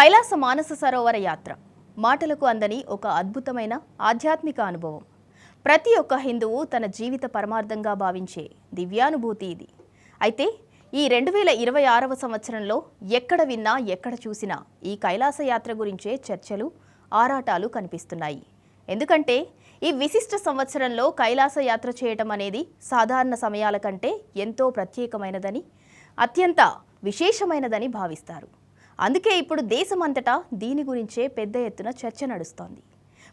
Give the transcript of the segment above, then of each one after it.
కైలాస మానస సరోవర యాత్ర మాటలకు అందని ఒక అద్భుతమైన ఆధ్యాత్మిక అనుభవం. ప్రతి ఒక్క హిందువు తన జీవిత పరమార్థంగా భావించే దివ్యానుభూతి ఇది. అయితే ఈ 2026వ సంవత్సరంలో ఎక్కడ విన్నా ఎక్కడ చూసినా ఈ కైలాస యాత్ర గురించే చర్చలు, ఆరాటాలు కనిపిస్తున్నాయి. ఎందుకంటే ఈ విశిష్ట సంవత్సరంలో కైలాస యాత్ర చేయటం అనేది సాధారణ సమయాల కంటే ఎంతో ప్రత్యేకమైనదని, అత్యంత విశేషమైనదని భావిస్తారు. అందుకే ఇప్పుడు దేశమంతటా దీని గురించే పెద్ద ఎత్తున చర్చ నడుస్తోంది.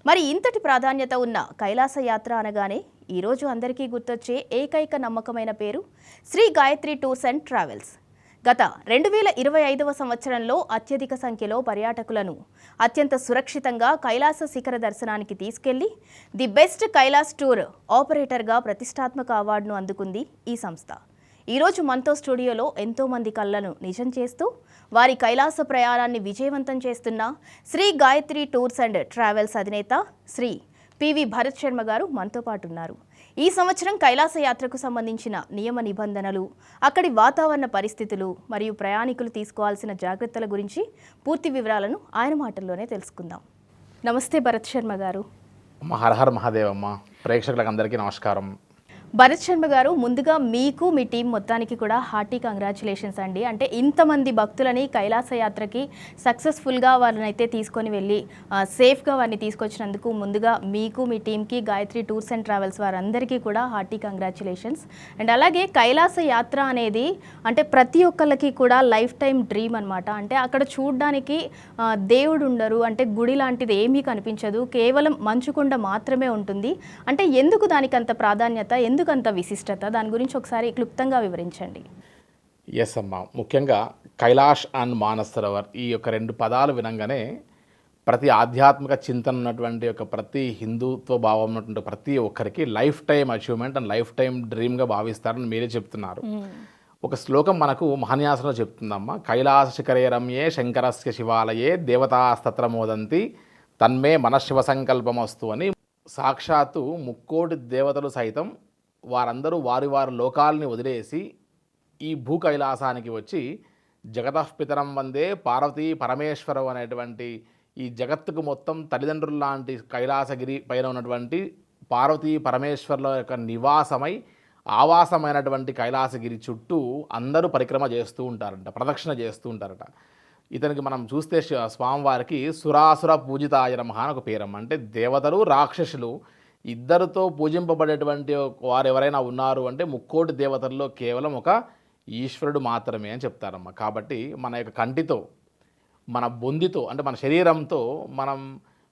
మరి ఇంతటి ప్రాధాన్యత ఉన్న కైలాస యాత్ర అనగానే ఈరోజు అందరికీ గుర్తొచ్చే ఏకైక నమ్మకమైన పేరు Shri Gayatri tours and travels. గత 2025వ సంవత్సరంలో అత్యధిక సంఖ్యలో పర్యాటకులను అత్యంత సురక్షితంగా కైలాస శిఖర దర్శనానికి తీసుకెళ్లి ది బెస్ట్ కైలాస్ టూర్ ఆపరేటర్గా ప్రతిష్టాత్మక అవార్డును అందుకుంది ఈ సంస్థ. ఈరోజు మనతో స్టూడియోలో ఎంతోమంది కళ్ళను నిజం చేస్తూ వారి కైలాస ప్రయాణాన్ని విజయవంతం చేస్తున్న Shri Gayatri tours and travels అధినేత శ్రీ పివి భరత్ శర్మ గారు మనతో పాటు ఉన్నారు. ఈ సంవత్సరం కైలాస యాత్రకు సంబంధించిన నియమ నిబంధనలు, అక్కడి వాతావరణ పరిస్థితులు మరియు ప్రయాణికులు తీసుకోవాల్సిన జాగ్రత్తల గురించి పూర్తి వివరాలను ఆయన మాటల్లోనే తెలుసుకుందాం. నమస్తే భరత్ శర్మ గారు. హర మహాదేవమ్మ. ప్రేక్షకులకు అందరికీ నమస్కారం. భరత్ శర్మ గారు, ముందుగా మీకు మీ టీం మొత్తానికి కూడా హార్టీ కంగ్రాచులేషన్స్ అండి. అంటే ఇంతమంది భక్తులని కైలాస యాత్రకి సక్సెస్ఫుల్గా వారిని అయితే తీసుకొని వెళ్ళి సేఫ్గా వారిని తీసుకొచ్చినందుకు ముందుగా మీకు మీ టీంకి గాయత్రి టూర్స్ అండ్ ట్రావెల్స్ వారందరికీ కూడా హార్టీ కంగ్రాచులేషన్స్. అండ్ అలాగే కైలాస యాత్ర అనేది అంటే ప్రతి ఒక్కళ్ళకి కూడా లైఫ్ టైం డ్రీమ్ అనమాట. అంటే అక్కడ చూడడానికి దేవుడు ఉండరు, అంటే గుడి లాంటిది ఏమీ కనిపించదు, కేవలం మంచుకొండ మాత్రమే ఉంటుంది. అంటే ఎందుకు దానికి అంత ప్రాధాన్యత, ఎందుకు అంత విశిష్టత, దాని గురించి ఒకసారి క్లుప్తంగా వివరించండి. ఎస్ అమ్మా, ముఖ్యంగా కైలాష్ అండ్ మానస్ సరోవర్ ఈ యొక్క రెండు పదాలు వినంగానే ప్రతి ఆధ్యాత్మిక చింతన ఉన్నటువంటి ఒక ప్రతి హిందుత్వ భావం ఉన్నటువంటి ప్రతి ఒక్కరికి lifetime achievement and lifetime డ్రీమ్గా భావిస్తారని మీరే చెప్తున్నారు. ఒక శ్లోకం మనకు మహాన్యాసంలో చెప్తుందమ్మా, కైలాస శిఖరే రమ్యే శంకరస్య శివాలయే దేవతాస్తత్ర మోదంతి తన్మే మనశివ సంకల్పమస్తు అని. సాక్షాత్తు ముక్కోటి దేవతలు సైతం వారందరూ వారి వారి లోకాలని వదిలేసి ఈ భూ కైలాసానికి వచ్చి జగతఃపితరం వందే పార్వతీ పరమేశ్వరం అనేటువంటి ఈ జగత్తుకు మొత్తం తల్లిదండ్రులు లాంటి కైలాసగిరి పైన ఉన్నటువంటి పార్వతీ పరమేశ్వరుల యొక్క నివాసమై ఆవాసమైనటువంటి కైలాసగిరి చుట్టూ అందరూ పరిక్రమ చేస్తూ ఉంటారంట, ప్రదక్షిణ చేస్తూ ఉంటారట. ఇతనికి మనం చూస్తే స్వామివారికి సురాసుర పూజితాయ నమః అని ఒక పేరమ్మ. అంటే దేవతలు రాక్షసులు ఇద్దరితో పూజింపబడేటువంటి వారు ఎవరైనా ఉన్నారు అంటే ముక్కోటి దేవతల్లో కేవలం ఒక ఈశ్వరుడు మాత్రమే అని చెప్తారమ్మ. కాబట్టి మన యొక్క కంటితో, మన బొందితో, అంటే మన శరీరంతో మనం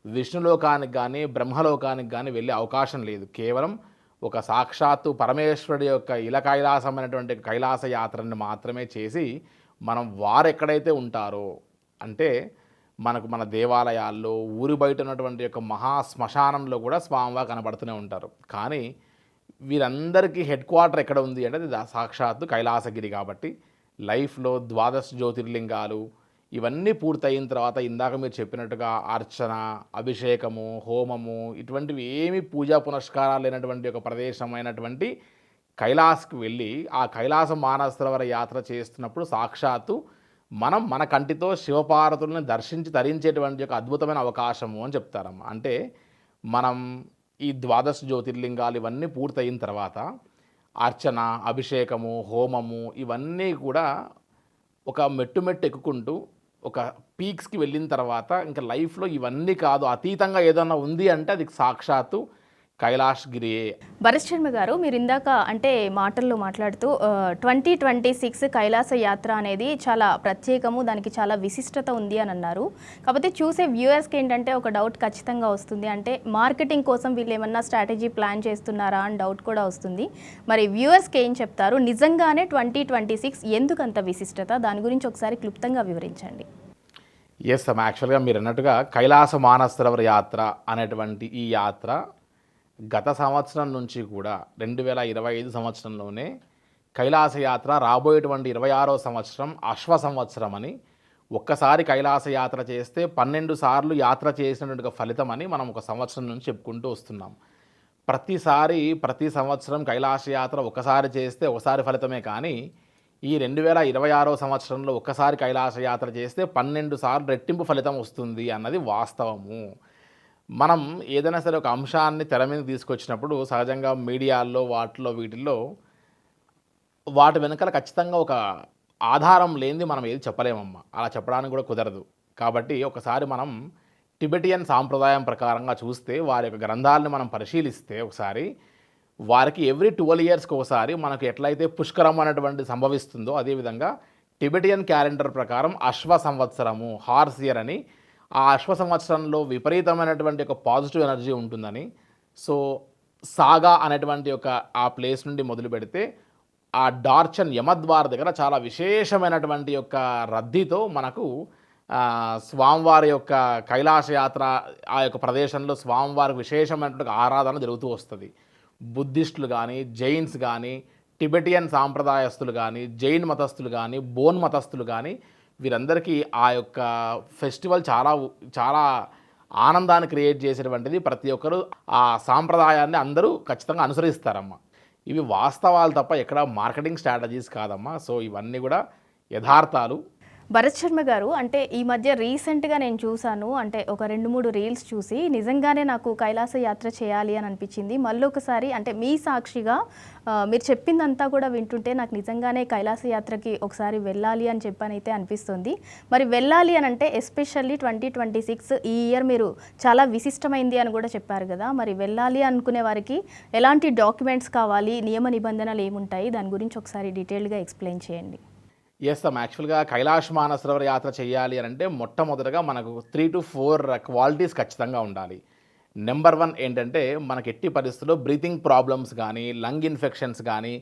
విష్ణులోకానికి కానీ బ్రహ్మలోకానికి కానీ వెళ్ళే అవకాశం లేదు. కేవలం ఒక సాక్షాత్తు పరమేశ్వరుడి యొక్క ఇల కైలాసమైనటువంటి కైలాస యాత్రని మాత్రమే చేసి మనం వారు ఎక్కడైతే ఉంటారో, అంటే మనకు మన దేవాలయాల్లో ఊరి బయట ఉన్నటువంటి యొక్క మహా శ్మశానంలో కూడా స్వామివారు కనబడుతూనే ఉంటారు. కానీ వీరందరికీ హెడ్ క్వార్టర్ ఎక్కడ ఉంది అంటే అది సాక్షాత్తు కైలాసగిరి. కాబట్టి లైఫ్లో 12 జ్యోతిర్లింగాలు ఇవన్నీ పూర్తయిన తర్వాత ఇందాక మీరు చెప్పినట్టుగా అర్చన, అభిషేకము, హోమము ఇటువంటివి ఏమి పూజా పునస్కారాలు లేనటువంటి ఒక ప్రదేశమైనటువంటి కైలాస్కి వెళ్ళి ఆ కైలాస మానస సరోవర యాత్ర చేస్తున్నప్పుడు సాక్షాత్తు మనం మన కంటితో శివపార్వతులను దర్శించి తరించేటువంటి ఒక అద్భుతమైన అవకాశము అని చెప్తారమ్మ. అంటే మనం ఈ 12 జ్యోతిర్లింగాలు ఇవన్నీ పూర్తయిన తర్వాత అర్చన, అభిషేకము, హోమము ఇవన్నీ కూడా ఒక మెట్టు ఎక్కుకుంటూ ఒక పీక్స్కి వెళ్ళిన తర్వాత ఇంకా లైఫ్లో ఇవన్నీ కాదు, అతీతంగా ఏదన్నా ఉంది అంటే అది సాక్షాత్తు కైలాష్ గిరియే. భరత్ శర్మ గారు, మీరు ఇందాక అంటే మాటల్లో మాట్లాడుతూ 2026 కైలాస యాత్ర అనేది చాలా ప్రత్యేకము, దానికి చాలా విశిష్టత ఉంది అని అన్నారు. కాకపోతే చూసే వ్యూయర్స్కి ఏంటంటే ఒక డౌట్ ఖచ్చితంగా వస్తుంది. అంటే మార్కెటింగ్ కోసం వీళ్ళు ఏమన్నా స్ట్రాటజీ ప్లాన్ చేస్తున్నారా అని డౌట్ కూడా వస్తుంది. మరి వ్యూయర్స్కి ఏం చెప్తారు? నిజంగానే 2026 ఎందుకు అంత విశిష్టత, దాని గురించి ఒకసారి క్లుప్తంగా వివరించండి. ఎస్ అమ్మ, యాక్చువల్గా మీరు అన్నట్టుగా కైలాస మానస సరోవర యాత్ర అనేటువంటి ఈ యాత్ర గత సంవత్సరం నుంచి కూడా 2025 సంవత్సరంలోనే కైలాస యాత్ర రాబోయేటువంటి 26వ సంవత్సరం అశ్వ సంవత్సరం అని, ఒక్కసారి కైలాస యాత్ర చేస్తే 12 సార్లు యాత్ర చేసినటువంటి ఫలితం అని మనం ఒక సంవత్సరం నుంచి చెప్పుకుంటూ వస్తున్నాం. ప్రతి సంవత్సరం కైలాస యాత్ర ఒకసారి చేస్తే ఒకసారి ఫలితమే. కానీ ఈ 2026 సంవత్సరంలో ఒక్కసారి కైలాస యాత్ర చేస్తే 12 సార్లు రెట్టింపు ఫలితం వస్తుంది అన్నది వాస్తవము. మనం ఏదైనా సరే ఒక అంశాన్ని తెర మీదకి తీసుకొచ్చినప్పుడు సహజంగా మీడియాల్లో వాటిలో వీటిల్లో వాటి వెనకాల ఖచ్చితంగా ఒక ఆధారం లేనిది మనం ఏది చెప్పలేమమ్మా. అలా చెప్పడానికి కూడా కుదరదు. కాబట్టి ఒకసారి మనం టిబెటియన్ సాంప్రదాయం ప్రకారంగా చూస్తే వారి యొక్క గ్రంథాలను మనం పరిశీలిస్తే ఒకసారి వారికి ఎవ్రీ 12 ఇయర్స్‌కి ఒకసారి మనకు ఎట్లయితే పుష్కరం అనేటువంటి సంభవిస్తుందో అదేవిధంగా టిబెటియన్ క్యాలెండర్ ప్రకారం అశ్వ సంవత్సరము హార్స్ ఇయర్ అని ఆ అశ్వ సంవత్సరంలో విపరీతమైనటువంటి ఒక పాజిటివ్ ఎనర్జీ ఉంటుందని సో సాగా అనేటువంటి ఒక ఆ ప్లేస్ నుండి మొదలుపెడితే ఆ డార్చన్ యమద్వార్ దగ్గర చాలా విశేషమైనటువంటి యొక్క రద్దీతో మనకు స్వామివారి యొక్క కైలాస యాత్ర ఆ యొక్క ప్రదేశంలో స్వామివారికి విశేషమైనటువంటి ఆరాధన జరుగుతూ వస్తుంది. బుద్ధిస్టులు కానీ జైన్స్ కానీ టిబెటియన్ సాంప్రదాయస్తులు కానీ జైన్ మతస్థులు కానీ బోన్ మతస్థులు కానీ వీరందరికీ ఆ యొక్క ఫెస్టివల్ చాలా చాలా ఆనందాన్ని క్రియేట్ చేసేటువంటిది. ప్రతి ఒక్కరు ఆ సాంప్రదాయాన్ని అందరూ ఖచ్చితంగా అనుసరిస్తారమ్మా. ఇవి వాస్తవాలు తప్ప ఎక్కడ మార్కెటింగ్ స్ట్రాటజీస్ కాదమ్మా. సో ఇవన్నీ కూడా యథార్థాలు. భరత్ శర్మ గారు, అంటే ఈ మధ్య రీసెంట్గా నేను చూశాను, అంటే ఒక 2-3 రీల్స్ చూసి నిజంగానే నాకు కైలాస యాత్ర చేయాలి అని అనిపించింది. మళ్ళీ ఒకసారి అంటే మీ సాక్షిగా మీరు చెప్పిందంతా కూడా వింటుంటే నాకు నిజంగానే కైలాస యాత్రకి ఒకసారి వెళ్ళాలి అని చెప్పనైతే అనిపిస్తుంది. మరి వెళ్ళాలి అని అంటే ఎస్పెషల్లీ 2026 ఈ ఇయర్ మీరు చాలా విశిష్టమైంది అని కూడా చెప్పారు కదా. మరి వెళ్ళాలి అనుకునే వారికి ఎలాంటి డాక్యుమెంట్స్ కావాలి, నియమ నిబంధనలు ఏముంటాయి, దాని గురించి ఒకసారి డీటెయిల్డ్గా ఎక్స్ప్లెయిన్ చేయండి. ఎస్ అమ్మ. యాక్చువల్గా కైలాష్ మానసరోవర్ యాత్ర చేయాలి అని అంటే మొట్టమొదటగా మనకు 3 to 4 క్వాలిటీస్ ఖచ్చితంగా ఉండాలి. నెంబర్ 1 ఏంటంటే మనకి ఎట్టి పరిస్థితుల్లో బ్రీతింగ్ ప్రాబ్లమ్స్ కానీ లంగ్ ఇన్ఫెక్షన్స్ కానీ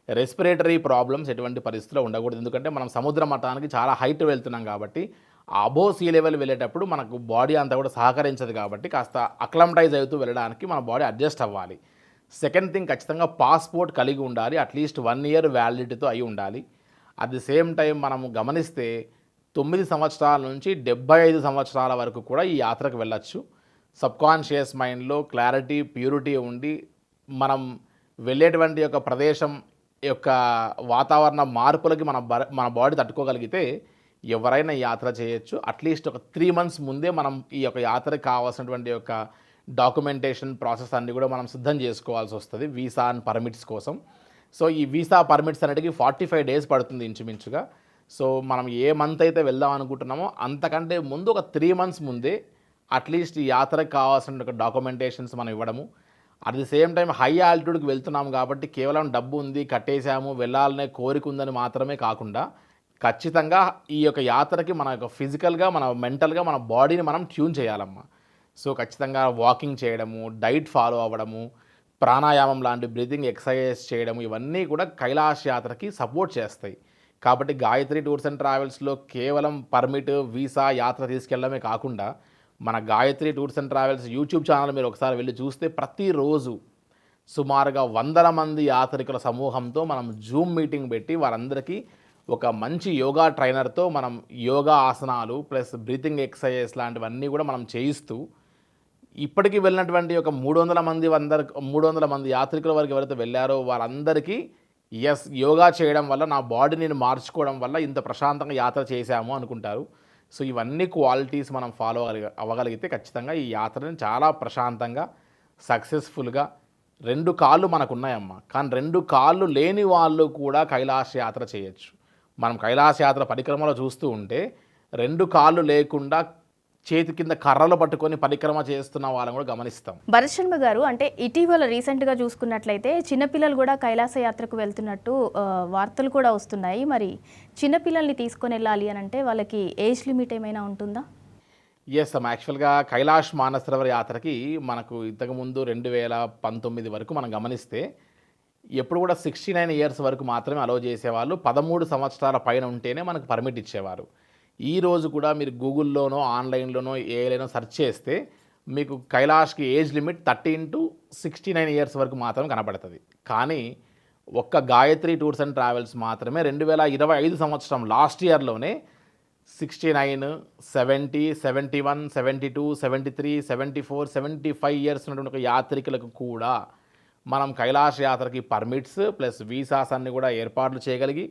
రెస్పిరేటరీ ప్రాబ్లమ్స్ ఎటువంటి పరిస్థితుల్లో ఉండకూడదు. ఎందుకంటే మనం సముద్ర మట్టానికి చాలా హైట్ వెళ్తున్నాం కాబట్టి అబోవ్ సీ లెవెల్ వెళ్ళేటప్పుడు మనకు బాడీ అంతా కూడా సహకరించదు కాబట్టి కాస్త అక్లమటైజ్ అవుతూ వెళ్ళడానికి మన బాడీ అడ్జస్ట్ అవ్వాలి. సెకండ్ థింగ్, ఖచ్చితంగా పాస్పోర్ట్ కలిగి ఉండాలి. అట్లీస్ట్ 1 year వ్యాలిడిటీతో అయి ఉండాలి. అట్ ది సేమ్ టైం మనము గమనిస్తే 9 సంవత్సరాల నుంచి 75 సంవత్సరాల వరకు కూడా ఈ యాత్రకు వెళ్ళచ్చు. సబ్కాన్షియస్ మైండ్లో క్లారిటీ ప్యూరిటీ ఉండి మనం వెళ్ళేటువంటి యొక్క ప్రదేశం యొక్క వాతావరణ మార్పులకి మన బాడీ తట్టుకోగలిగితే ఎవరైనా ఈ యాత్ర చేయొచ్చు. అట్లీస్ట్ ఒక 3 months ముందే మనం ఈ యొక్క యాత్రకు కావాల్సినటువంటి యొక్క డాక్యుమెంటేషన్ ప్రాసెస్ అన్నీ కూడా మనం సిద్ధం చేసుకోవాల్సి వస్తుంది వీసా అండ్ పర్మిట్స్ కోసం. సో ఈ వీసా పర్మిట్స్ అనేటివి 45 days పడుతుంది ఇంచుమించుగా. సో మనం ఏ మంత్ అయితే వెళ్దాం అనుకుంటున్నామో అంతకంటే ముందు ఒక 3 months ముందే అట్లీస్ట్ ఈ యాత్రకు కావాల్సిన ఒక డాక్యుమెంటేషన్స్ మనం ఇవ్వడము. At the same time high ఆల్టిట్యూడ్కి వెళ్తున్నాము కాబట్టి కేవలం డబ్బు ఉంది కట్టేసాము వెళ్ళాలనే కోరిక ఉందని మాత్రమే కాకుండా ఖచ్చితంగా ఈ యొక్క యాత్రకి మన యొక్క ఫిజికల్గా మన మెంటల్గా మన బాడీని మనం ట్యూన్ చేయాలమ్మా. సో ఖచ్చితంగా వాకింగ్ చేయడము, డైట్ ఫాలో అవ్వడము, ప్రాణాయామం లాంటి బ్రీతింగ్ ఎక్సర్సైజ్ చేయడం ఇవన్నీ కూడా కైలాష్ యాత్రకి సపోర్ట్ చేస్తాయి. కాబట్టి గాయత్రి టూర్స్ అండ్ ట్రావెల్స్లో కేవలం పర్మిట్ వీసా యాత్ర తీసుకెళ్ళడమే కాకుండా మన Gayatri tours and travels YouTube channel మీరు ఒకసారి వెళ్ళి చూస్తే ప్రతిరోజు సుమారుగా 100 మంది యాత్రికుల సమూహంతో మనం జూమ్ మీటింగ్ పెట్టి వారందరికీ ఒక మంచి యోగా ట్రైనర్తో మనం యోగా ఆసనాలు ప్లస్ బ్రీతింగ్ ఎక్సర్సైజ్ లాంటివన్నీ కూడా మనం చేయిస్తూ ఇప్పటికీ వెళ్ళినటువంటి ఒక 300 మంది యాత్రికుల వరకు ఎవరైతే వెళ్ళారో వారందరికీ యోగా చేయడం వల్ల నా బాడీని నేను మార్చుకోవడం వల్ల ఇంత ప్రశాంతంగా యాత్ర చేశాము అనుకుంటారు. సో ఇవన్నీ క్వాలిటీస్ మనం ఫాలో అవ్వగలిగితే ఖచ్చితంగా ఈ యాత్రని చాలా ప్రశాంతంగా సక్సెస్ఫుల్గా 2 కాళ్ళు మనకు ఉన్నాయమ్మా. కానీ 2 కాళ్ళు లేని వాళ్ళు కూడా కైలాస యాత్ర చేయొచ్చు. మనం కైలాస యాత్ర పరిక్రమలో చూస్తూ ఉంటే 2 కాళ్ళు లేకుండా చేతి కింద కర్రలు పట్టుకొని పరిక్రమ చేస్తున్న వాళ్ళని కూడా గమనిస్తాం. భరత్ శర్మ గారు, అంటే ఇటీవల రీసెంట్గా చూసుకున్నట్లయితే చిన్నపిల్లలు కూడా కైలాస యాత్రకు వెళ్తున్నట్టు వార్తలు కూడా వస్తున్నాయి. మరి చిన్నపిల్లల్ని తీసుకొని వెళ్ళాలి అని అంటే వాళ్ళకి ఏజ్ లిమిట్ ఏమైనా ఉంటుందా? ఎస్ అమ్మ. యాక్చువల్గా కైలాష్ మానసరోవర్ యాత్రకి మనకు ఇంతకుముందు 2019 వరకు మనం గమనిస్తే ఎప్పుడు కూడా 69 years వరకు మాత్రమే అలౌ చేసేవాళ్ళు. 13 సంవత్సరాల పైన ఉంటేనే మనకు పర్మిట్ ఇచ్చేవారు. ఈరోజు కూడా మీరు గూగుల్లోనో ఆన్లైన్లోనో ఏలైనా సెర్చ్ చేస్తే మీకు కైలాష్కి ఏజ్ లిమిట్ 13 to 69 years వరకు మాత్రమే కనబడుతుంది. కానీ ఒక్క గాయత్రి టూర్స్ అండ్ ట్రావెల్స్ మాత్రమే 2025 సంవత్సరం లాస్ట్ ఇయర్లోనే 69, 70, 71, 72, 73, 74, 75 years ఉన్నటువంటి ఒక యాత్రికులకు కూడా మనం కైలాష్ యాత్రకి పర్మిట్స్ ప్లస్ వీసాస్ అన్ని కూడా ఏర్పాట్లు చేయగలిగి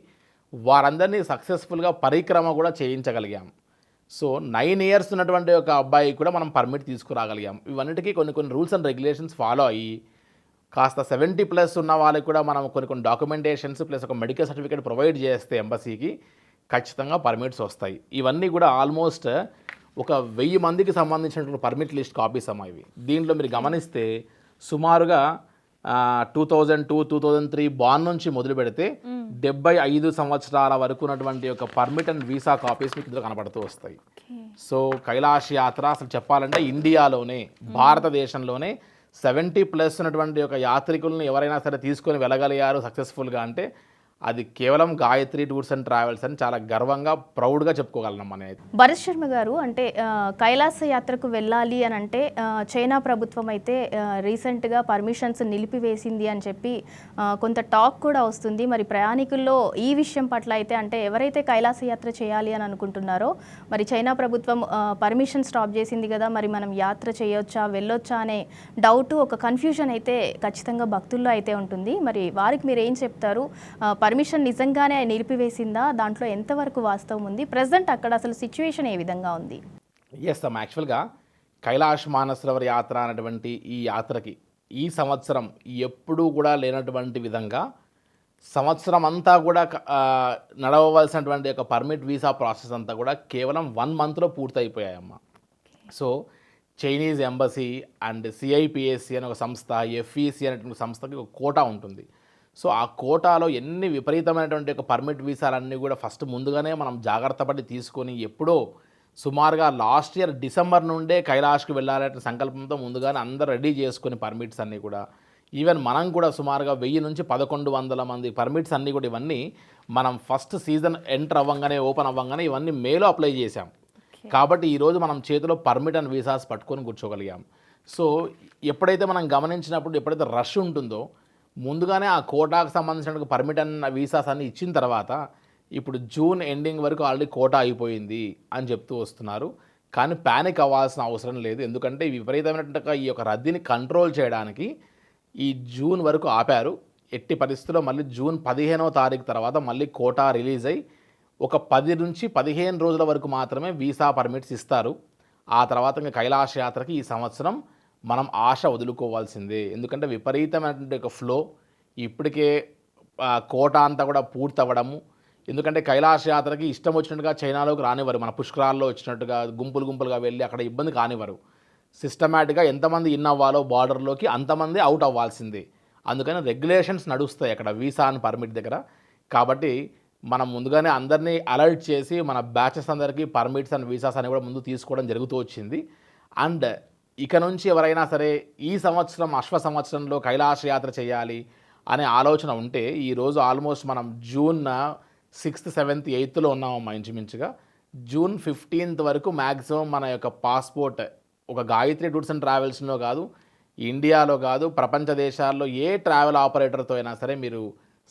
వారందరినీ సక్సెస్ఫుల్గా పరిక్రమ కూడా చేయించగలిగాం. సో 9 ఇయర్స్ ఉన్నటువంటి ఒక అబ్బాయి కూడా మనం పర్మిట్ తీసుకురాగలిగాం. ఇవన్నిటికీ కొన్ని కొన్ని రూల్స్ అండ్ రెగ్యులేషన్స్ ఫాలో అయ్యి కాస్త 70+ ఉన్న వాళ్ళకి కూడా మనం కొన్ని డాక్యుమెంటేషన్స్ ప్లస్ ఒక మెడికల్ సర్టిఫికేట్ ప్రొవైడ్ చేస్తే ఎంబసీకి ఖచ్చితంగా పర్మిట్స్ వస్తాయి. ఇవన్నీ కూడా ఆల్మోస్ట్ ఒక 1000 మందికి సంబంధించినటువంటి పర్మిట్ లిస్ట్ కాపీస్ అమ్మా ఇవి. దీంట్లో మీరు గమనిస్తే సుమారుగా 2002, 2003 బాన్ నుంచి మొదలు పెడితే 75 సంవత్సరాల వరకు ఉన్నటువంటి ఒక పర్మిట్ అండ్ వీసా కాపీస్ మీకు ఇందులో కనపడుతూ వస్తాయి. సో కైలాష్ యాత్ర అసలు చెప్పాలంటే ఇండియాలోనే భారతదేశంలోనే 70+ ఉన్నటువంటి ఒక యాత్రికుల్ని ఎవరైనా సరే తీసుకొని వెళ్ళగలిగారు సక్సెస్ఫుల్గా అంటే అది కేవలం గాయత్రి టూర్స్ అండ్ ట్రావెల్స్ అని చాలా గర్వంగా ప్రౌడ్గా చెప్పుకోగలం అనేది. భరత్ శర్మ గారు, అంటే కైలాస యాత్రకు వెళ్ళాలి అని అంటే చైనా ప్రభుత్వం అయితే రీసెంట్గా పర్మిషన్స్ నిలిపివేసింది అని చెప్పి కొంత టాక్ కూడా వస్తుంది. మరి ప్రయాణికుల్లో ఈ విషయం పట్ల అయితే అంటే ఎవరైతే కైలాస యాత్ర చేయాలి అని అనుకుంటున్నారో మరి చైనా ప్రభుత్వం పర్మిషన్ స్టాప్ చేసింది కదా, మరి మనం యాత్ర చేయొచ్చా వెళ్ళొచ్చా అనే డౌట్, ఒక కన్ఫ్యూజన్ అయితే ఖచ్చితంగా భక్తుల్లో అయితే ఉంటుంది. మరి వారికి మీరు ఏం చెప్తారు? పర్మిషన్ నిజంగానే నిలిపివేసిందా? దాంట్లో ఎంతవరకు వాస్తవం ఉంది? ప్రజెంట్ అక్కడ అసలు సిచ్యువేషన్ ఏ విధంగా ఉంది? ఎస్ అమ్మ, యాక్చువల్గా కైలాష్ మానసరోవర్ యాత్ర అనేటువంటి ఈ యాత్రకి ఈ సంవత్సరం ఎప్పుడూ కూడా లేనటువంటి విధంగా సంవత్సరం అంతా కూడా నడవవలసినటువంటి ఒక పర్మిట్ వీసా ప్రాసెస్ అంతా కూడా కేవలం 1 మంత్లో పూర్తయిపోయాయమ్మ. So Chinese embassy and CIPSC అనే ఒక సంస్థ, FEC అనేటువంటి సంస్థకి ఒక కోటా ఉంటుంది. సో ఆ కోటాలో ఎన్ని విపరీతమైనటువంటి ఒక పర్మిట్ వీసాలన్నీ కూడా ఫస్ట్ ముందుగానే మనం జాగ్రత్త పడి తీసుకొని ఎప్పుడో సుమారుగా లాస్ట్ ఇయర్ డిసెంబర్ నుండే కైలాష్కి వెళ్ళాలనే సంకల్పంతో ముందుగానే అందరూ రెడీ చేసుకుని పర్మిట్స్ అన్నీ కూడా ఈవెన్ మనం కూడా సుమారుగా 1000 నుంచి 1100 మంది పర్మిట్స్ అన్నీ కూడా ఇవన్నీ మనం ఫస్ట్ సీజన్ ఎంటర్ అవ్వగానే ఓపెన్ అవ్వగానే ఇవన్నీ మేలో అప్లై చేశాం. కాబట్టి ఈరోజు మనం చేతిలో పర్మిట్ అండ్ వీసాస్ పట్టుకొని కూర్చోగలిగాం. సో ఎప్పుడైతే మనం గమనించినప్పుడు ఎప్పుడైతే రష్ ఉంటుందో ముందుగానే ఆ కోటాకు సంబంధించిన పర్మిట్ అండ్ వీసాస్ అన్ని ఇచ్చిన తర్వాత ఇప్పుడు జూన్ ఎండింగ్ వరకు ఆల్రెడీ కోటా అయిపోయింది అని చెప్తూ వస్తున్నారు. కానీ ప్యానిక్ అవ్వాల్సిన అవసరం లేదు. ఎందుకంటే విపరీతమైనటువంటి ఈ యొక్క రద్దీని కంట్రోల్ చేయడానికి ఈ జూన్ వరకు ఆపారు. ఎట్టి పరిస్థితుల్లో మళ్ళీ జూన్ 15వ తారీఖు తర్వాత మళ్ళీ కోటా రిలీజ్ అయ్యి ఒక 10 నుంచి 15 రోజుల వరకు మాత్రమే వీసా పర్మిట్స్ ఇస్తారు. ఆ తర్వాత ఇంకా కైలాష యాత్రకి ఈ సంవత్సరం మనం ఆశ వదులుకోవాల్సిందే. ఎందుకంటే విపరీతమైనటువంటి ఒక ఫ్లో ఇప్పటికే కోటా అంతా కూడా పూర్తి అవ్వడము. ఎందుకంటే కైలాష యాత్రకి ఇష్టం వచ్చినట్టుగా చైనాలోకి రానివ్వరు. మన పుష్కరాల్లో వచ్చినట్టుగా గుంపులుగా వెళ్ళి అక్కడ ఇబ్బంది కానివ్వరు. సిస్టమేటిక్గా ఎంతమంది ఇన్ అవ్వాలో బార్డర్లోకి అంతమంది అవుట్ అవ్వాల్సిందే. అందుకని రెగ్యులేషన్స్ నడుస్తాయి అక్కడ వీసా అండ్ పర్మిట్ దగ్గర. కాబట్టి మనం ముందుగానే అందరినీ అలర్ట్ చేసి మన బ్యాచెస్ అందరికీ పర్మిట్స్ అండ్ వీసాస్ అని కూడా ముందు తీసుకోవడం జరుగుతూ వచ్చింది. అండ్ ఇక నుంచి ఎవరైనా సరే ఈ సంవత్సరం సంవత్సరంలో కైలాష యాత్ర చేయాలి అనే ఆలోచన ఉంటే ఈరోజు ఆల్మోస్ట్ మనం జూన్ 6th, 7th, 8thలో ఉన్నామమ్మా. ఇంచుమించుగా జూన్ 15th వరకు మ్యాక్సిమం మన యొక్క పాస్పోర్ట్ ఒక గాయత్రి టూర్స్ అండ్ ట్రావెల్స్లో కాదు, ఇండియాలో కాదు, ప్రపంచ దేశాల్లో ఏ ట్రావెల్ ఆపరేటర్తో అయినా సరే మీరు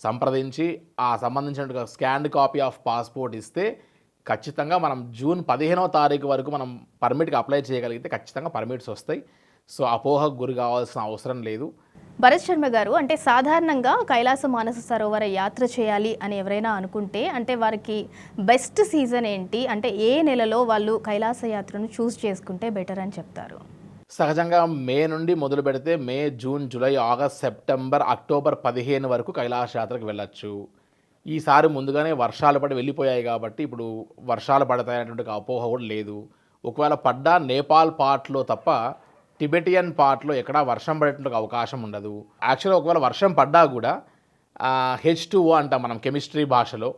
సంప్రదించి ఆ సంబంధించిన స్కాన్డ్ కాపీ ఆఫ్ పాస్పోర్ట్ ఇస్తే ఖచ్చితంగా మనం జూన్ 15వ తారీఖు వరకు మనం పర్మిట్కి అప్లై చేయగలిగితే ఖచ్చితంగా పర్మిట్స్ వస్తాయి. సో అపోహకు గురి కావాల్సిన అవసరం లేదు. భరత్ శర్మ గారు, అంటే సాధారణంగా కైలాస మానస సరోవర యాత్ర చేయాలి అని ఎవరైనా అనుకుంటే అంటే వారికి బెస్ట్ సీజన్ ఏంటి? అంటే ఏ నెలలో వాళ్ళు కైలాస యాత్రను చూస్ చేసుకుంటే బెటర్ అని చెప్తారు? సహజంగా మే నుండి మొదలు పెడితే May, June, July, August, September, October 15 వరకు కైలాస యాత్రకు వెళ్ళొచ్చు. ఈసారి ముందుగానే వర్షాలు పడి వెళ్ళిపోయాయి కాబట్టి ఇప్పుడు వర్షాలు పడతాయనేటువంటి అపోహ కూడా లేదు. ఒకవేళ పడ్డా నేపాల్ పార్ట్లో తప్ప టిబెటియన్ పార్ట్లో ఎక్కడా వర్షం పడేటువంటి అవకాశం ఉండదు. యాక్చువల్గా ఒకవేళ వర్షం పడ్డా కూడా H2O అంటాం మనం కెమిస్ట్రీ భాషలో,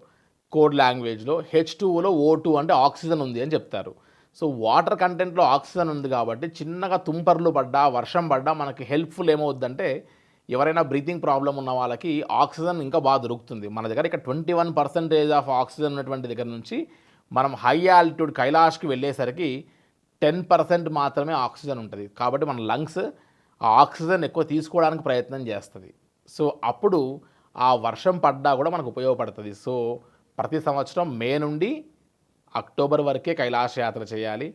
కోడ్ లాంగ్వేజ్లో. H2Oలో O2 అంటే ఆక్సిజన్ ఉంది అని చెప్తారు. సో వాటర్ కంటెంట్లో ఆక్సిజన్ ఉంది కాబట్టి చిన్నగా తుంపర్లు పడ్డా వర్షం పడ్డా మనకి హెల్ప్ఫుల్ ఏమవుద్దంటే ఎవరైనా బ్రీతింగ్ ప్రాబ్లం ఉన్న వాళ్ళకి ఆక్సిజన్ ఇంకా బాగా దొరుకుతుంది. మన దగ్గర ఇక్కడ 21% ఆఫ్ ఆక్సిజన్ ఉన్నటువంటి దగ్గర నుంచి మనం హై ఆల్టిట్యూడ్ కైలాష్కి వెళ్ళేసరికి 10% మాత్రమే ఆక్సిజన్ ఉంటుంది. కాబట్టి మన లంగ్స్ ఆ ఆక్సిజన్ ఎక్కువ తీసుకోవడానికి ప్రయత్నం చేస్తుంది. సో అప్పుడు ఆ వర్షం పడ్డా కూడా మనకు ఉపయోగపడుతుంది. సో ప్రతి సంవత్సరం మే నుండి అక్టోబర్ వరకే కైలాస యాత్ర చేయాలి.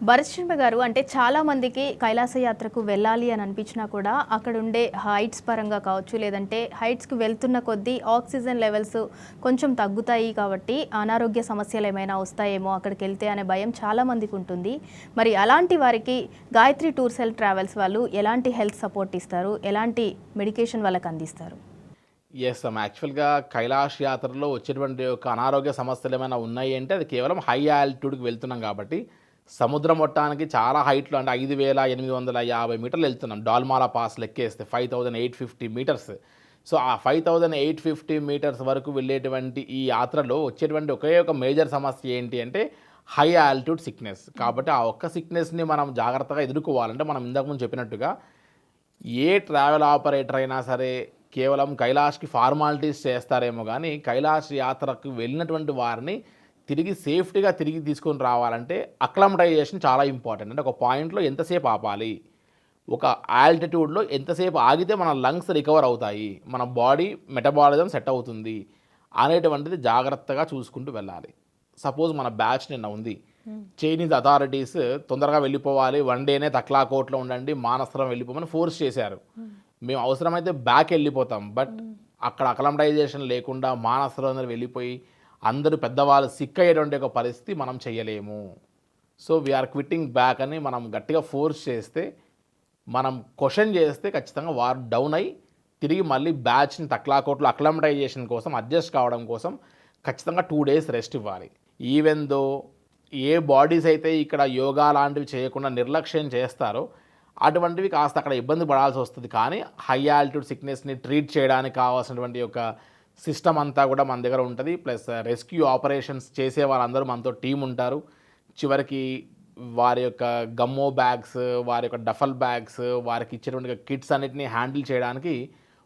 భరత్ శర్మ గారు, అంటే చాలా మందికి కైలాస యాత్రకు వెళ్ళాలి అని అనిపించినా కూడా అక్కడ ఉండే హైట్స్ పరంగా కావచ్చు, లేదంటే హైట్స్కి వెళ్తున్న కొద్దీ ఆక్సిజన్ లెవెల్స్ కొంచెం తగ్గుతాయి కాబట్టి అనారోగ్య సమస్యలు ఏమైనా వస్తాయేమో అక్కడికి వెళ్తే అనే భయం చాలా మందికి ఉంటుంది. మరి అలాంటి వారికి గాయత్రి టూర్స్ అండ్ ట్రావెల్స్ వాళ్ళు ఎలాంటి హెల్త్ సపోర్ట్ ఇస్తారు, ఎలాంటి మెడికేషన్ వాళ్ళకి అందిస్తారు? ఎస్ అమ్మ, యాక్చువల్గా కైలాష్ యాత్రలో వచ్చేటువంటి ఒక అనారోగ్య సమస్యలు ఏమైనా ఉన్నాయి అంటే అది కేవలం హై ఆల్టిట్యూడ్కి వెళ్తున్నాం కాబట్టి సముద్ర మొట్టానికి చాలా హైట్లో అంటే 5850 మీటర్లు వెళ్తున్నాం. డాల్మాలా పాస్ లెక్కేస్తే 5850 మీటర్స్. సో ఆ 5850 మీటర్స్ వరకు వెళ్ళేటువంటి ఈ యాత్రలో వచ్చేటువంటి ఒకే ఒక మేజర్ సమస్య ఏంటి అంటే హై ఆల్టిట్యూడ్ సిక్నెస్. కాబట్టి ఆ ఒక్క సిక్నెస్ని మనం జాగ్రత్తగా ఎదుర్కోవాలంటే మనం ఇంతకుముందు చెప్పినట్టుగా ఏ ట్రావెల్ ఆపరేటర్ అయినా సరే కేవలం కైలాష్కి ఫార్మాలిటీస్ చేస్తారేమో కానీ కైలాష్ యాత్రకు వెళ్ళినటువంటి వారిని తిరిగి సేఫ్టీగా తిరిగి తీసుకొని రావాలంటే అక్లమటైజేషన్ చాలా ఇంపార్టెంట్. అంటే ఒక పాయింట్లో ఎంతసేపు ఆపాలి, ఒక ఆల్టిట్యూడ్లో ఎంతసేపు ఆగితే మన లంగ్స్ రికవర్ అవుతాయి, మన బాడీ మెటబాలిజం సెట్ అవుతుంది అనేటువంటిది జాగ్రత్తగా చూసుకుంటూ వెళ్ళాలి. సపోజ్ మన బ్యాచ్ నిన్న ఉంది, చైనీస్ అథారిటీస్ తొందరగా వెళ్ళిపోవాలి, వన్ డేనే తక్లాకోట్లో ఉండండి, మానసరం వెళ్ళిపోమని ఫోర్స్ చేశారు. మేము అవసరమైతే బ్యాక్ వెళ్ళిపోతాం, బట్ అక్కడ అక్లమటైజేషన్ లేకుండా మానసరం వెళ్ళిపోయి అందరూ పెద్దవాళ్ళు సిక్ అయ్యేటువంటి ఒక పరిస్థితి మనం చేయలేము. సో వీఆర్ క్విట్టింగ్ బ్యాక్ అని మనం గట్టిగా ఫోర్స్ చేస్తే, మనం క్వశ్చన్ చేస్తే ఖచ్చితంగా వారు డౌన్ అయ్యి తిరిగి మళ్ళీ బ్యాచ్ని తక్లాకోట్లో అక్లమటైజేషన్ కోసం అడ్జస్ట్ కావడం కోసం ఖచ్చితంగా 2 days రెస్ట్ ఇవ్వాలి. ఈవెన్ దో ఏ బాడీస్ అయితే ఇక్కడ యోగా లాంటివి చేయకుండా నిర్లక్ష్యం చేస్తారో అటువంటివి కాస్త అక్కడ ఇబ్బంది పడాల్సి వస్తుంది. కానీ హై ఆల్టిట్యూడ్ సిక్నెస్ని ట్రీట్ చేయడానికి కావాల్సినటువంటి ఒక సిస్టమ్ అంతా కూడా మన దగ్గర ఉంటుంది. ప్లస్ రెస్క్యూ ఆపరేషన్స్ చేసే వాళ్ళందరూ మనతో టీం ఉంటారు. చివరికి వారి యొక్క గమ్మో బ్యాగ్స్, వారి యొక్క డఫల్ బ్యాగ్స్, వారికి ఇచ్చేటువంటి కిట్స్ అన్నిటిని హ్యాండిల్ చేయడానికి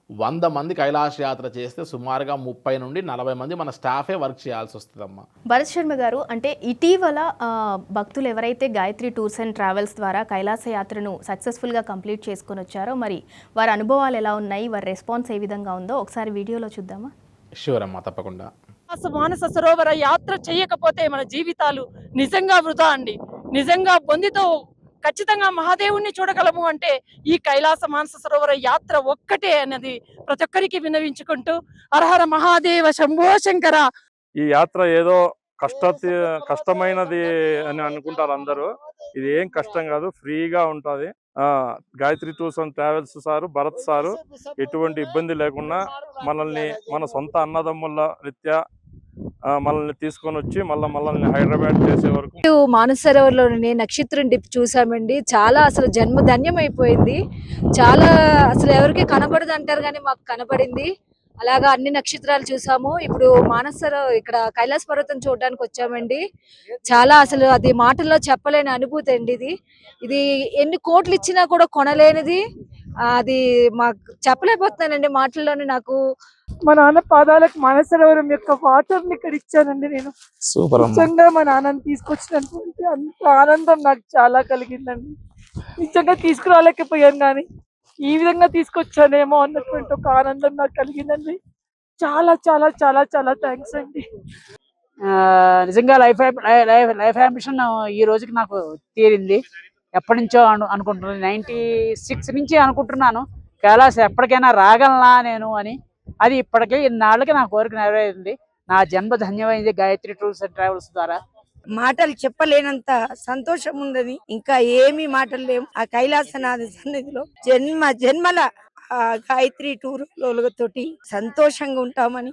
100 మంది కైలాష్ యాత్ర చేస్తే సుమారుగా 30 నుండి 40 మంది మన స్టాఫే వర్క్ చేయాల్సి వస్తుందమ్మా. భరత్ శర్మ గారు, అంటే ఇటీవల భక్తులు ఎవరైతే గాయత్రి టూర్స్ అండ్ ట్రావెల్స్ ద్వారా కైలాస యాత్రను సక్సెస్ఫుల్గా కంప్లీట్ చేసుకొని వచ్చారో మరి వారి అనుభవాలు ఎలా ఉన్నాయి, వారి రెస్పాన్స్ ఏ విధంగా ఉందో ఒకసారి వీడియోలో చూద్దామా? షూర్ అమ్మా, తప్పకుండా. మానస సరోవర యాత్ర చేయకపోతే మన జీవితాలు నిజంగా వృధా అండి. నిజంగా బొందితో ఖచ్చితంగా మహాదేవుణ్ణి చూడగలము అంటే ఈ కైలాస మానస సరోవర యాత్ర ఒక్కటే అన్నది ప్రతి ఒక్కరికి విన్నవించుకుంటూ హరహర మహాదేవ శంభో శంకర. ఈ యాత్ర ఏదో కష్టమైనది అని అనుకుంటారు అందరూ. ఇది ఏం కష్టం కాదు, ఫ్రీగా ఉంటుంది. Gayatri tours and travels sir, Bharat sir ఎటువంటి ఇబ్బంది లేకుండా మనల్ని మన సొంత అన్నదమ్ముల రీత్యా మనల్ని తీసుకొని వచ్చి మనల్ని హైదరాబాద్ చేసే వరకు మానస సరోవర్లోని నక్షత్రం డిప్ చూసామండి. చాలా అసలు జన్మ ధన్యం అయిపోయింది. చాలా అసలు ఎవరికి కనబడదు అంటారు కానీ మాకు కనబడింది. అలాగా అన్ని నక్షత్రాలు చూసాము. ఇప్పుడు ఇక్కడ కైలాస పర్వతం చూడడానికి వచ్చామండి. చాలా అసలు అది మాటల్లో చెప్పలేని అనుభూతి అండి. ఇది ఎన్ని కోట్లు ఇచ్చినా కూడా కొనలేనిది. అది మాకు చెప్పలేకపోతున్నానండి మాటల్లోనే. నాకు మా నాన్న పాదాలకు మానస సరోవరం యొక్క వాటర్ ని ఇక్కడ ఇచ్చానండి. నేను సూపర్. నిజంగా మా నాన్నని తీసుకొచ్చినటువంటి అంత ఆనందం నాకు చాలా కలిగిందండి. నిజంగా తీసుకురాలేకపోయాను కానీ ఈ విధంగా తీసుకొచ్చానేమో అన్నటువంటి ఒక ఆనందం నాకు కలిగిందండి. చాలా చాలా చాలా చాలా థ్యాంక్స్ అండి. నిజంగా లైఫ్ అంబిషన్ ఈ రోజుకి నాకు తీరింది. ఎప్పటి నుంచో అనుకుంటున్నాను, 96 నుంచి అనుకుంటున్నాను కైలాస ఎప్పటికైనా రాగలనా నేను అని. అది ఇప్పటికే ఇన్నాళ్ళకి నా కోరిక నెరవేరింది. నా జన్మ ధన్యమైంది గాయత్రి టూర్స్ అండ్ ట్రావెల్స్ ద్వారా. మాటలు చెప్పలేనంత సంతోషం ఉన్నది. ఇంకా ఏమీ మాటలు లేవు. ఆ కైలాసనాథ సన్నిధిలో జన్మల ఆ గాయత్రి టూర్ తోటి సంతోషంగా ఉంటామని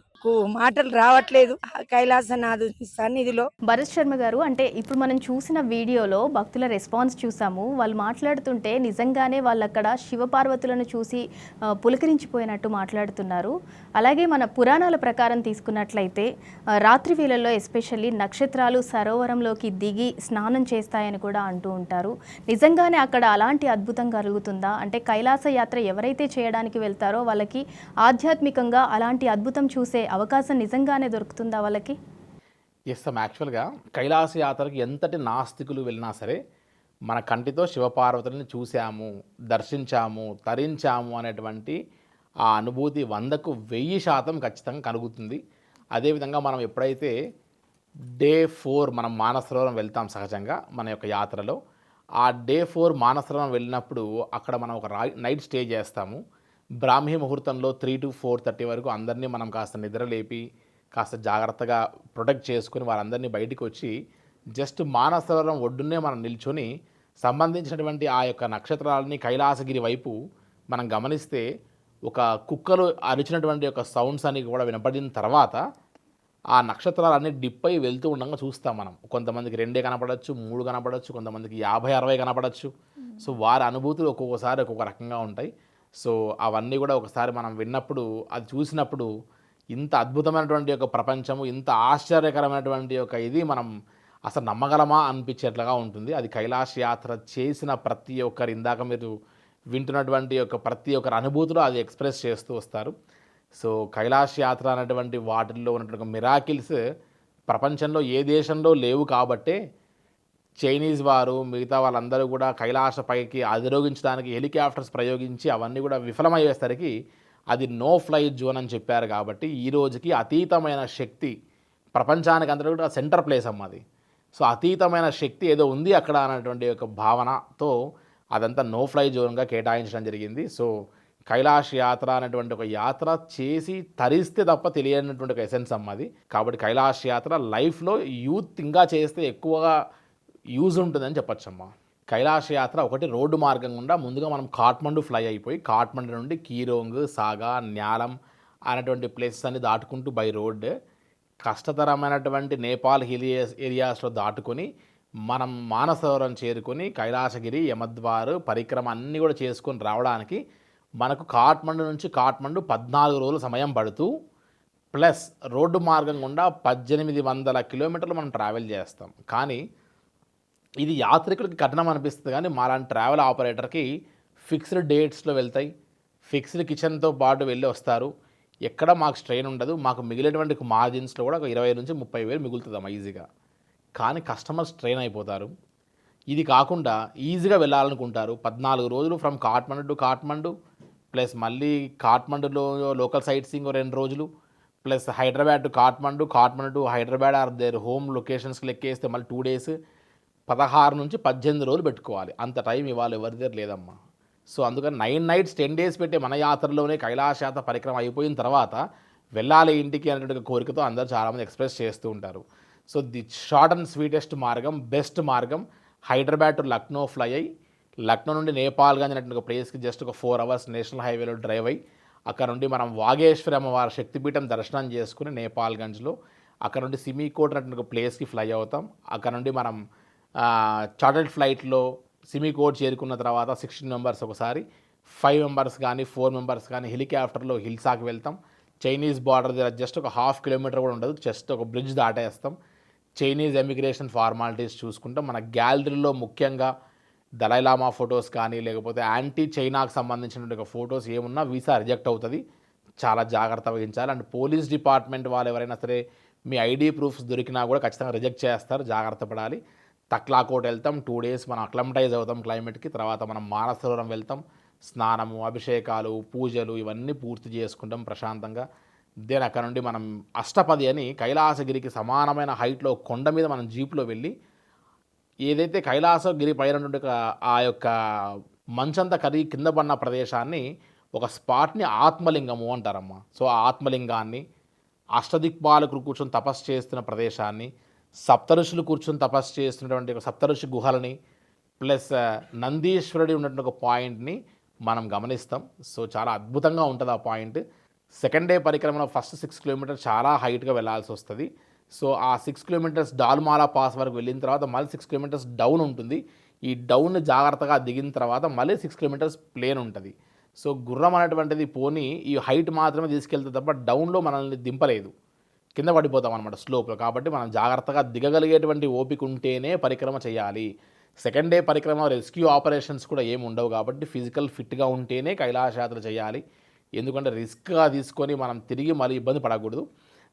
మాటలు రావట్లేదు ఆ కైలాసనాథుని సన్నిధిలో. భరత్ శర్మ గారు, అంటే ఇప్పుడు మనం చూసిన వీడియోలో భక్తుల రెస్పాన్స్ చూసాము. వాళ్ళు మాట్లాడుతుంటే నిజంగానే వాళ్ళు అక్కడ శివపార్వతులను చూసి పులకరించిపోయినట్టు మాట్లాడుతున్నారు. అలాగే మన పురాణాల ప్రకారం తీసుకున్నట్లయితే రాత్రి వేళల్లో ఎస్పెషల్లీ నక్షత్రాలు సరోవరంలోకి దిగి స్నానం చేస్తాయని కూడా అంటూ ఉంటారు. నిజంగానే అక్కడ అలాంటి అద్భుతం కలుగుతుందా? అంటే కైలాస యాత్ర ఎవరైతే చేయడానికి వెళ్తారో వాళ్ళకి ఆధ్యాత్మికంగా అలాంటి అద్భుతం చూసే అవకాశం నిజంగానే దొరుకుతుందా వాళ్ళకి? ఎస్ అమ్మ, యాక్చువల్గా కైలాస యాత్రకి ఎంతటి నాస్తికులు వెళ్ళినా సరే మన కంటితో శివపార్వతులని చూసాము, దర్శించాము, తరించాము అనేటువంటి ఆ అనుభూతి 100కు 1000% ఖచ్చితంగా కలుగుతుంది. అదేవిధంగా మనం ఎప్పుడైతే డే 4 మనం మానసరోవరం వెళ్తాం సహజంగా మన యొక్క యాత్రలో. ఆ డే 4 మానసరోవరం వెళ్ళినప్పుడు అక్కడ మనం ఒక నైట్ స్టే చేస్తాము. బ్రాహ్మీ ముహూర్తంలో 3-4:30 వరకు అందరినీ మనం కాస్త నిద్ర లేపి, కాస్త జాగ్రత్తగా ప్రొటెక్ట్ చేసుకొని వారందరినీ బయటికొచ్చి జస్ట్ మానసరోవరం ఒడ్డునే మనం నిల్చొని సంబంధించినటువంటి ఆ యొక్క నక్షత్రాలని కైలాసగిరి వైపు మనం గమనిస్తే ఒక కుక్కలు అరిచినటువంటి యొక్క సౌండ్స్ అన్ని కూడా వినపడిన తర్వాత ఆ నక్షత్రాలన్నీ డిప్ అయి వెళ్తూ ఉండగా చూస్తాం మనం. కొంతమందికి 2 కనపడొచ్చు, 3 కనపడొచ్చు, కొంతమందికి 50, 60 కనపడొచ్చు. సో వారి అనుభూతులు ఒక్కొక్కసారి ఒక్కొక్క రకంగా ఉంటాయి. సో అవన్నీ కూడా ఒకసారి మనం విన్నప్పుడు, అది చూసినప్పుడు ఇంత అద్భుతమైనటువంటి యొక్క ప్రపంచము, ఇంత ఆశ్చర్యకరమైనటువంటి యొక్క ఇది మనం అసలు నమ్మగలమా అనిపించేట్లుగా ఉంటుంది. అది కైలాస యాత్ర చేసిన ప్రతి ఒక్కరు, ఇందాక మీరు వింటున్నటువంటి యొక్క ప్రతి ఒక్కరి అనుభూతులు అది ఎక్స్ప్రెస్ చేస్తూ వస్తారు. సో కైలాస యాత్ర అనేటువంటి వాటిల్లో ఉన్నటువంటి మిరాకిల్స్ ప్రపంచంలో ఏ దేశంలో లేవు కాబట్టే చైనీస్ వారు మిగతా వాళ్ళందరూ కూడా కైలాస పైకి అధిరోగించడానికి హెలికాప్టర్స్ ప్రయోగించి అవన్నీ కూడా విఫలమయ్యేసరికి అది నో ఫ్లై జోన్ అని చెప్పారు. కాబట్టి ఈ రోజుకి అతీతమైన శక్తి ప్రపంచానికి అందరూ కూడా సెంటర్ ప్లేస్ అమ్మది. సో అతీతమైన శక్తి ఏదో ఉంది అక్కడ అనేటువంటి ఒక భావనతో అదంతా నో ఫ్లై జోన్గా కేటాయించడం జరిగింది. సో కైలాస యాత్ర అనేటువంటి ఒక యాత్ర చేసి తరిస్తే తప్ప తెలియనటువంటి ఒక ఎసెన్స్ అమ్మది. కాబట్టి కైలాస యాత్ర లైఫ్లో యూత్ ఇంకా చేస్తే ఎక్కువగా యూజ్ ఉంటుందని చెప్పొచ్చమ్మా. కైలాస యాత్ర ఒకటి రోడ్డు మార్గం గుండా ముందుగా మనం కాఠ్మండు ఫ్లై అయిపోయి కాఠ్మండు నుండి కీరోంగ్, సాగా, న్యాలం అనేటువంటి ప్లేసెస్ అన్ని దాటుకుంటూ బై రోడ్ కష్టతరమైనటువంటి నేపాల్ హిల్ ఏరియాస్లో దాటుకొని మనం మానసరోవరం చేరుకొని కైలాసగిరి, యమద్వార్ పరిక్రమ అన్నీ కూడా చేసుకొని రావడానికి మనకు కాఠ్మండు నుంచి కాఠ్మండు 14 రోజుల సమయం పడుతూ ప్లస్ రోడ్డు మార్గం గుండా 1800 కిలోమీటర్లు మనం ట్రావెల్ చేస్తాం. కానీ ఇది యాత్రికులకి కఠినం అనిపిస్తుంది, కానీ మాలాంటి ట్రావెల్ ఆపరేటర్కి ఫిక్స్డ్ డేట్స్లో వెళ్తాయి, ఫిక్స్డ్ కిచెన్తో పాటు వెళ్ళి వస్తారు. ఎక్కడ మాకు స్ట్రెయిన్ ఉండదు. మాకు మిగిలినటువంటి మార్జిన్స్లో కూడా ఒక 20,000-30,000 మిగులుతుందమ్మా ఈజీగా. కానీ కస్టమర్స్ స్ట్రెయిన్ అయిపోతారు. ఇది కాకుండా ఈజీగా వెళ్ళాలనుకుంటారు. 14 రోజులు from Kathmandu to Kathmandu plus మళ్ళీ కాఠ్మండులో లోకల్ సైట్ సీయింగ్ 2 రోజులు plus Hyderabad to Kathmandu, Kathmandu to Hyderabad or their home లొకేషన్స్కి లెక్కేస్తే మళ్ళీ 2 days 16 నుంచి 18 రోజులు పెట్టుకోవాలి. అంత టైం ఇవాళ ఎవరి దగ్గర లేదమ్మా. సో అందుకని 9 nights 10 days పెట్టే మన యాత్రలోనే కైలాస యాత్ర పరిక్రమ అయిపోయిన తర్వాత వెళ్ళాలి ఇంటికి అనేటువంటి కోరికతో అందరూ చాలామంది ఎక్స్ప్రెస్ చేస్తూ ఉంటారు. So the short and sweetest మార్గం, బెస్ట్ మార్గం హైదరాబాద్ టు లక్నో ఫ్లై అయ్యి లక్నో నుండి నేపాల్గంజ్ అనేటువంటి ఒక ప్లేస్కి జస్ట్ ఒక 4 hours నేషనల్ హైవేలో డ్రైవ్ అయ్యి అక్కడ నుండి మనం వాగేశ్వరి అమ్మవారి శక్తిపీఠం దర్శనం చేసుకుని నేపాల్గంజ్లో అక్కడ నుండి సిమికోట్ అనేటువంటి ఒక ప్లేస్కి ఫ్లై అవుతాం. అక్కడ నుండి మనం చార్టర్డ్ ఫ్లైట్లో సిమికోట్ చేరుకున్న తర్వాత 16 members ఒకసారి, 5 members కానీ 4 members కానీ హెలికాప్టర్లో హిల్సాకి వెళ్తాం. చైనీస్ బార్డర్ దగ్గర జస్ట్ ఒక 1/2 kilometer కూడా ఉండదు, జస్ట్ ఒక బ్రిడ్జ్ దాటేస్తాం. చైనీస్ ఎమిగ్రేషన్ ఫార్మాలిటీస్ చూసుకుంటాం. మన గ్యాలరీలో ముఖ్యంగా దలైలామా ఫొటోస్ కానీ లేకపోతే యాంటీ చైనాకు సంబంధించిన ఒక ఫొటోస్ ఏమున్నా వీసా రిజెక్ట్ అవుతుంది. చాలా జాగ్రత్త వహించాలి. అండ్ పోలీస్ డిపార్ట్మెంట్ వాళ్ళు ఎవరైనా సరే మీ ఐడి ప్రూఫ్స్ దొరికినా కూడా ఖచ్చితంగా రిజెక్ట్ చేస్తారు, జాగ్రత్త పడాలి. తక్లాకోట్ వెళ్తాం, 2 days మనం అక్లమటైజ్ అవుతాం క్లైమేట్కి. తర్వాత మనం మానసరోవరం వెళ్తాం, స్నానము, అభిషేకాలు, పూజలు ఇవన్నీ పూర్తి చేసుకుంటాం ప్రశాంతంగా. దెన్ అక్కడ నుండి మనం అష్టపది అని కైలాసగిరికి సమానమైన హైట్లో కొండ మీద మనం జీప్లో వెళ్ళి ఏదైతే కైలాసగిరి పైన ఆ యొక్క మంచంతా కరిగి కింద పడిన ప్రదేశాన్ని ఒక స్పాట్ని ఆత్మలింగము అంటారమ్మా. సో ఆ ఆత్మలింగాన్ని, అష్టదిక్పాలకులు కూర్చొని తపస్సు చేస్తున్న ప్రదేశాన్ని, సప్తఋషులు కూర్చొని తపస్సు చేస్తున్నటువంటి ఒక సప్తఋషి గుహలని ప్లస్ నందీశ్వరుడి ఉన్నటువంటి ఒక పాయింట్ని మనం గమనిస్తాం. సో చాలా అద్భుతంగా ఉంటుంది ఆ పాయింట్. సెకండ్ డే పరిక్రమలో ఫస్ట్ 6 kilometers చాలా హైట్గా వెళ్ళాల్సి వస్తుంది. సో ఆ 6 kilometers డాల్మాలా పాస్ వరకు వెళ్ళిన తర్వాత మళ్ళీ 6 kilometers డౌన్ ఉంటుంది. ఈ డౌన్ జాగ్రత్తగా దిగిన తర్వాత మళ్ళీ 6 kilometers ప్లేన్ ఉంటుంది. సో గుర్రం అనేటువంటిది పోనీ ఈ హైట్ మాత్రమే తీసుకెళ్తే తప్ప డౌన్లో మనల్ని దింపలేదు, కింద పడిపోతాం అనమాట స్లోప్లో. కాబట్టి మనం జాగ్రత్తగా దిగగలిగేటువంటి ఓపిక ఉంటేనే పరిక్రమ చేయాలి. సెకండ్ డే పరిక్రమ రెస్క్యూ ఆపరేషన్స్ కూడా ఏమి ఉండవు కాబట్టి ఫిజికల్ ఫిట్గా ఉంటేనే కైలాస యాత్ర చేయాలి. ఎందుకంటే రిస్క్గా తీసుకొని మనం తిరిగి మళ్ళీ ఇబ్బంది పడకూడదు.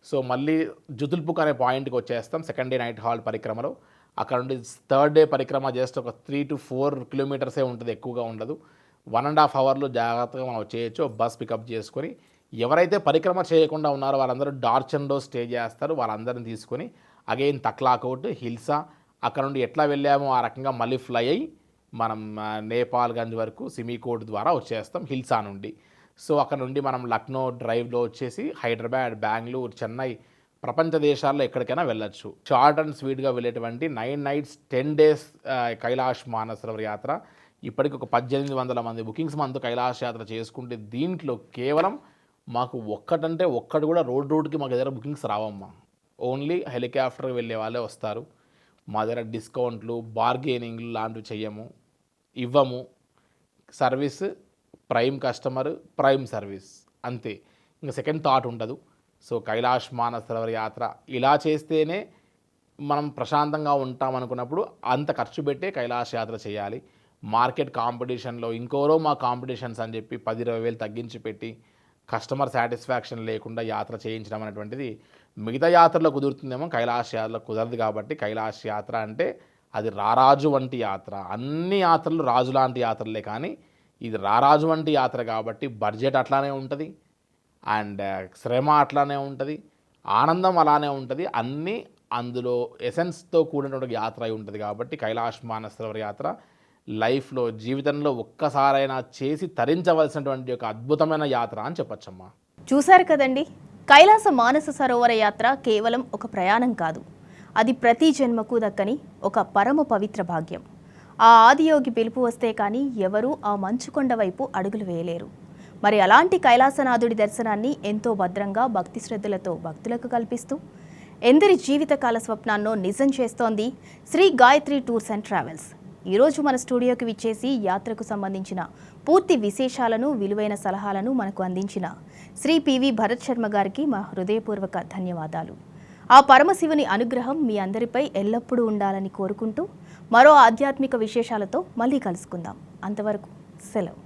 సో మళ్ళీ జుతుల్పుక్ అనే పాయింట్కి వచ్చేస్తాం సెకండ్ డే నైట్ హాల్ట్ పరిక్రమలో. అక్కడ నుండి థర్డ్ డే పరిక్రమ జస్ట్ ఒక 3 to 4 kilometers ఉంటుంది, ఎక్కువగా ఉండదు. 1.5 hours జాగ్రత్తగా మనం చేయొచ్చు. బస్ పికప్ చేసుకొని ఎవరైతే పరిక్రమ చేయకుండా ఉన్నారో వాళ్ళందరూ డార్చన్లో స్టే చేస్తారు. వాళ్ళందరిని తీసుకొని అగైన్ తక్లాకోట్, హిల్సా, అక్కడ నుండి ఎట్లా వెళ్ళామో ఆ రకంగా మళ్ళీ ఫ్లై అయ్యి మనం నేపాల్గంజ్ వరకు సిమికోట్ ద్వారా వచ్చేస్తాం హిల్సా నుండి. సో అక్కడ నుండి మనం లక్నో డ్రైవ్లో వచ్చేసి హైదరాబాద్, బెంగళూరు, చెన్నై, ప్రపంచ దేశాల్లో ఎక్కడికైనా వెళ్ళొచ్చు. షార్ట్ అండ్ స్వీట్గా వెళ్ళేటువంటి 9 nights 10 days కైలాష్ మానసరోవర్ యాత్ర. ఇప్పటికి ఒక 1800 మంది బుకింగ్స్ మనతో కైలాష్ యాత్ర చేసుకుంటే దీంట్లో కేవలం మాకు ఒక్కటి కూడా రోడ్కి మాకు దగ్గర బుకింగ్స్ రావమ్మా. ఓన్లీ హెలికాప్టర్ వెళ్ళే వాళ్ళే వస్తారు. మా దగ్గర డిస్కౌంట్లు, బార్గెనింగ్లు లాంటివి చెయ్యము, ఇవ్వము. Service prime customer, prime service అంతే, ఇంకా సెకండ్ థాట్ ఉండదు. సో కైలాష్ మానసరోవర్ యాత్ర ఇలా చేస్తేనే మనం ప్రశాంతంగా ఉంటాం అనుకున్నప్పుడు అంత ఖర్చు పెట్టే కైలాష్ యాత్ర చేయాలి. మార్కెట్ కాంపిటీషన్లో ఇంకోరో మా కాంపిటీషన్స్ అని చెప్పి 10-20 వేలు తగ్గించి పెట్టి కస్టమర్ సాటిస్ఫాక్షన్ లేకుండా యాత్ర చేయించడం అనేటువంటిది మిగతా యాత్రలో కుదురుతుందేమో, కైలాష్ యాత్రలో కుదరదు. కాబట్టి కైలాష్ యాత్ర అంటే అది రారాజు వంటి యాత్ర. అన్ని యాత్రలు రాజు లాంటి యాత్రలే, కానీ ఇది రారాజు వంటి యాత్ర కాబట్టి బడ్జెట్ అట్లానే ఉంటుంది, అండ్ శ్రమ అట్లానే ఉంటుంది, ఆనందం అలానే ఉంటుంది. అన్నీ అందులో ఎసెన్స్తో కూడినటువంటి యాత్ర అయి ఉంటుంది. కాబట్టి కైలాష్ మానసరోవర్ యాత్ర లైఫ్లో, జీవితంలో ఒక్కసారైనా చేసి తరించవలసినటువంటి ఒక అద్భుతమైన యాత్ర అని చెప్పచ్చమ్మా. చూశారు కదండి, కైలాస మానస సరోవర యాత్ర కేవలం ఒక ప్రయాణం కాదు, అది ప్రతి జన్మకు దక్కని ఒక పరమ పవిత్ర భాగ్యం. ఆ ఆదియోగి పిలుపు వస్తే కానీ ఎవరూ ఆ మంచుకొండ వైపు అడుగులు వేయలేరు. మరి అలాంటి కైలాసనాథుడి దర్శనాన్ని ఎంతో భద్రంగా భక్తి శ్రద్ధలతో భక్తులకు కల్పిస్తూ ఎందరి జీవితకాల స్వప్నాన్నో నిజం చేస్తోంది Shri Gayatri tours and travels. ఈరోజు మన స్టూడియోకి విచ్చేసి యాత్రకు సంబంధించిన పూర్తి విశేషాలను, విలువైన సలహాలను మనకు అందించిన శ్రీ పివి భరత్ శర్మ గారికి మా హృదయపూర్వక ధన్యవాదాలు. ఆ పరమశివుని అనుగ్రహం మీ అందరిపై ఎల్లప్పుడూ ఉండాలని కోరుకుంటూ మరో ఆధ్యాత్మిక విశేషాలతో మళ్ళీ కలుసుకుందాం. అంతవరకు సెలవు.